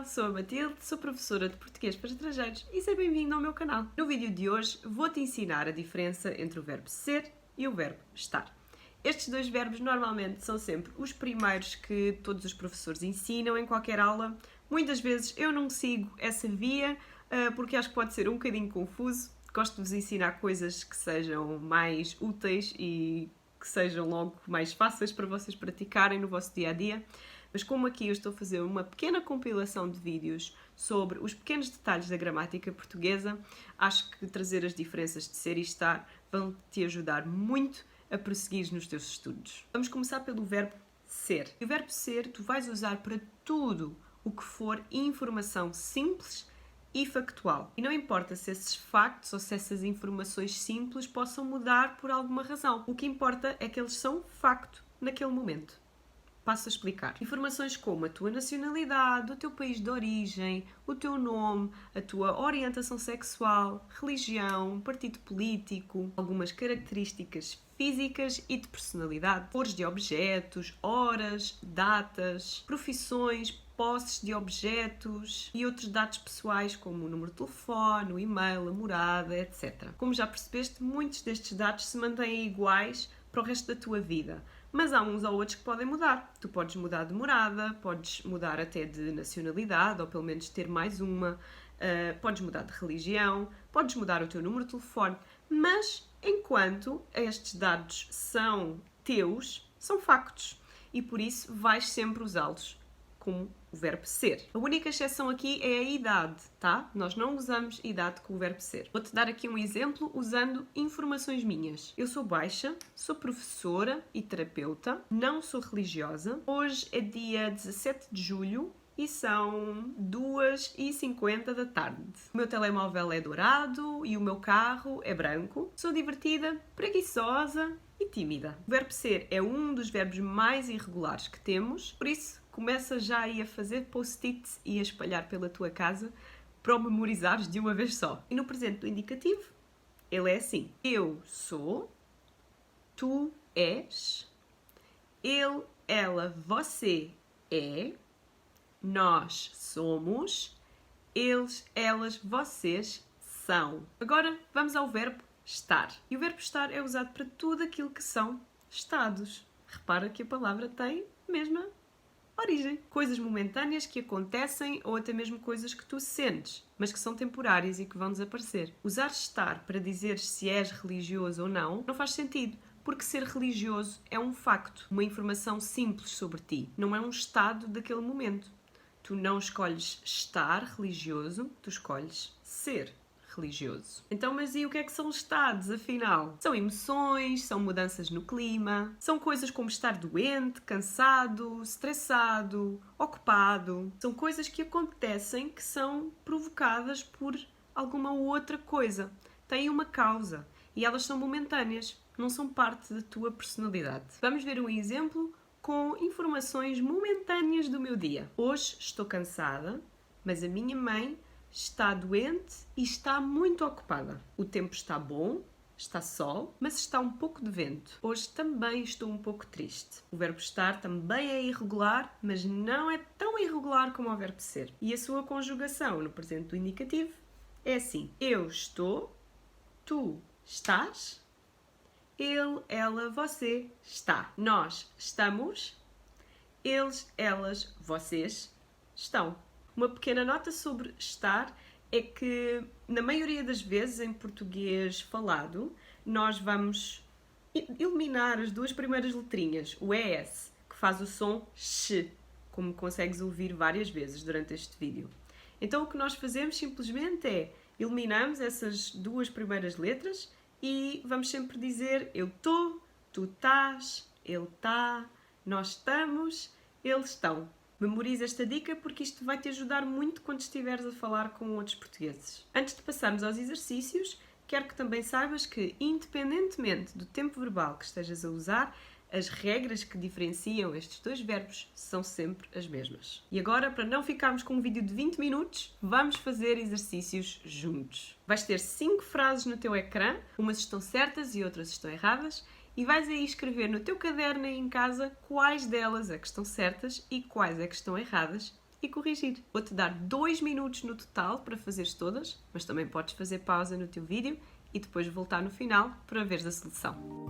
Olá, sou a Matilde, sou professora de português para estrangeiros e seja bem-vindo ao meu canal. No vídeo de hoje vou-te ensinar a diferença entre o verbo ser e o verbo estar. Estes dois verbos normalmente são sempre os primeiros que todos os professores ensinam em qualquer aula. Muitas vezes eu não sigo essa via porque acho que pode ser um bocadinho confuso. Gosto de vos ensinar coisas que sejam mais úteis e que sejam logo mais fáceis para vocês praticarem no vosso dia-a-dia. Mas como aqui eu estou a fazer uma pequena compilação de vídeos sobre os pequenos detalhes da gramática portuguesa, acho que trazer as diferenças de ser e estar vão te ajudar muito a prosseguir nos teus estudos. Vamos começar pelo verbo ser. E o verbo ser tu vais usar para tudo o que for informação simples e factual. E não importa se esses factos ou se essas informações simples possam mudar por alguma razão. O que importa é que eles são facto naquele momento. Passo a explicar. Informações como a tua nacionalidade, o teu país de origem, o teu nome, a tua orientação sexual, religião, partido político, algumas características físicas e de personalidade, cores de objetos, horas, datas, profissões, posses de objetos e outros dados pessoais como o número de telefone, o e-mail, a morada, etc. Como já percebeste, muitos destes dados se mantêm iguais para o resto da tua vida. Mas há uns ou outros que podem mudar. Tu podes mudar de morada, podes mudar até de nacionalidade, ou pelo menos ter mais uma, podes mudar de religião, podes mudar o teu número de telefone, mas enquanto estes dados são teus, são factos, e por isso vais sempre usá-los como o verbo ser. A única exceção aqui é a idade, tá? Nós não usamos idade com o verbo ser. Vou-te dar aqui um exemplo usando informações minhas. Eu sou baixa, sou professora e terapeuta, não sou religiosa. Hoje é dia 17 de julho e são 2h50 da tarde. O meu telemóvel é dourado e o meu carro é branco. Sou divertida, preguiçosa e tímida. O verbo ser é um dos verbos mais irregulares que temos, por isso começa já aí a fazer post-its e a espalhar pela tua casa para o memorizares de uma vez só. E no presente do indicativo, ele é assim. Eu sou, tu és, ele, ela, você é, nós somos, eles, elas, vocês são. Agora vamos ao verbo estar. E o verbo estar é usado para tudo aquilo que são estados. Repara que a palavra tem a mesma origem. Coisas momentâneas que acontecem ou até mesmo coisas que tu sentes, mas que são temporárias e que vão desaparecer. Usar estar para dizer se és religioso ou não faz sentido, porque ser religioso é um facto, uma informação simples sobre ti, não é um estado daquele momento. Tu não escolhes estar religioso, tu escolhes ser religioso. Então, mas e o que é que são estados, afinal? São emoções, são mudanças no clima, são coisas como estar doente, cansado, estressado, ocupado. São coisas que acontecem que são provocadas por alguma outra coisa. Têm uma causa e elas são momentâneas, não são parte da tua personalidade. Vamos ver um exemplo com informações momentâneas do meu dia. Hoje estou cansada, mas a minha mãe está doente e está muito ocupada. O tempo está bom, está sol, mas está um pouco de vento. Hoje também estou um pouco triste. O verbo estar também é irregular, mas não é tão irregular como o verbo ser. E a sua conjugação no presente do indicativo é assim. Eu estou, tu estás, ele, ela, você está. Nós estamos, eles, elas, vocês estão. Uma pequena nota sobre estar é que, na maioria das vezes, em português falado, nós vamos eliminar as duas primeiras letrinhas, o ES, que faz o som sh, como consegues ouvir várias vezes durante este vídeo. Então, o que nós fazemos simplesmente é eliminamos essas duas primeiras letras e vamos sempre dizer eu estou, tu estás, ele está, nós estamos, eles estão. Memoriza esta dica porque isto vai te ajudar muito quando estiveres a falar com outros portugueses. Antes de passarmos aos exercícios, quero que também saibas que, independentemente do tempo verbal que estejas a usar, as regras que diferenciam estes dois verbos são sempre as mesmas. E agora, para não ficarmos com um vídeo de 20 minutos, vamos fazer exercícios juntos. Vais ter 5 frases no teu ecrã, umas estão certas e outras estão erradas, e vais aí escrever no teu caderno aí em casa quais delas é que estão certas e quais é que estão erradas e corrigir. Vou-te dar 2 minutos no total para fazeres todas, mas também podes fazer pausa no teu vídeo e depois voltar no final para veres a solução.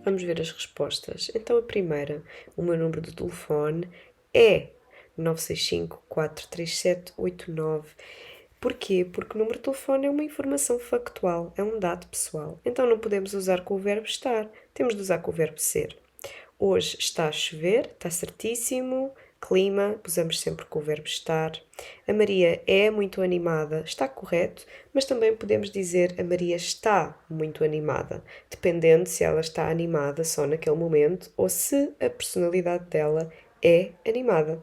Vamos ver as respostas. Então a primeira, o meu número de telefone é 965 437 89. Porquê? Porque o número de telefone é uma informação factual, é um dado pessoal. Então não podemos usar com o verbo estar, temos de usar com o verbo ser. Hoje está a chover, está certíssimo. Clima, usamos sempre com o verbo estar. A Maria é muito animada, está correto, mas também podemos dizer a Maria está muito animada, dependendo se ela está animada só naquele momento ou se a personalidade dela é animada.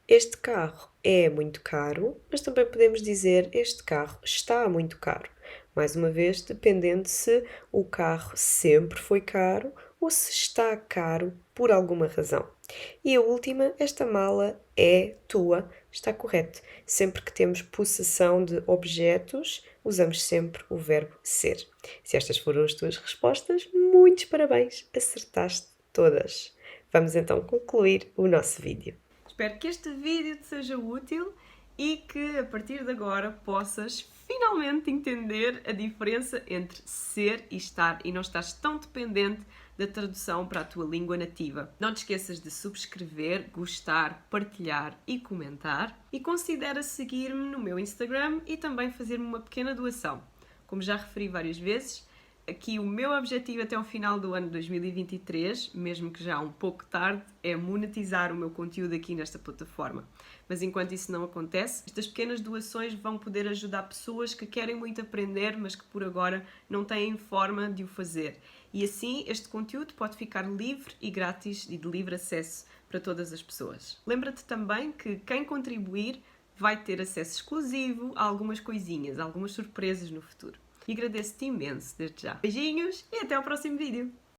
Este carro é muito caro, mas também podemos dizer este carro está muito caro. Mais uma vez, dependendo se o carro sempre foi caro ou se está caro por alguma razão. E a última, esta mala é tua, está correto. Sempre que temos possessão de objetos, usamos sempre o verbo ser. Se estas foram as tuas respostas, muitos parabéns, acertaste todas. Vamos então concluir o nosso vídeo. Espero que este vídeo te seja útil e que a partir de agora possas finalmente entender a diferença entre ser e estar e não estás tão dependente da tradução para a tua língua nativa. Não te esqueças de subscrever, gostar, partilhar e comentar e considera seguir-me no meu Instagram e também fazer-me uma pequena doação. Como já referi várias vezes, aqui o meu objetivo até ao final do ano 2023, mesmo que já um pouco tarde, é monetizar o meu conteúdo aqui nesta plataforma. Mas enquanto isso não acontece, estas pequenas doações vão poder ajudar pessoas que querem muito aprender, mas que por agora não têm forma de o fazer. E assim este conteúdo pode ficar livre e grátis e de livre acesso para todas as pessoas. Lembra-te também que quem contribuir vai ter acesso exclusivo a algumas coisinhas, a algumas surpresas no futuro. E agradeço-te imenso desde já. Beijinhos e até ao próximo vídeo!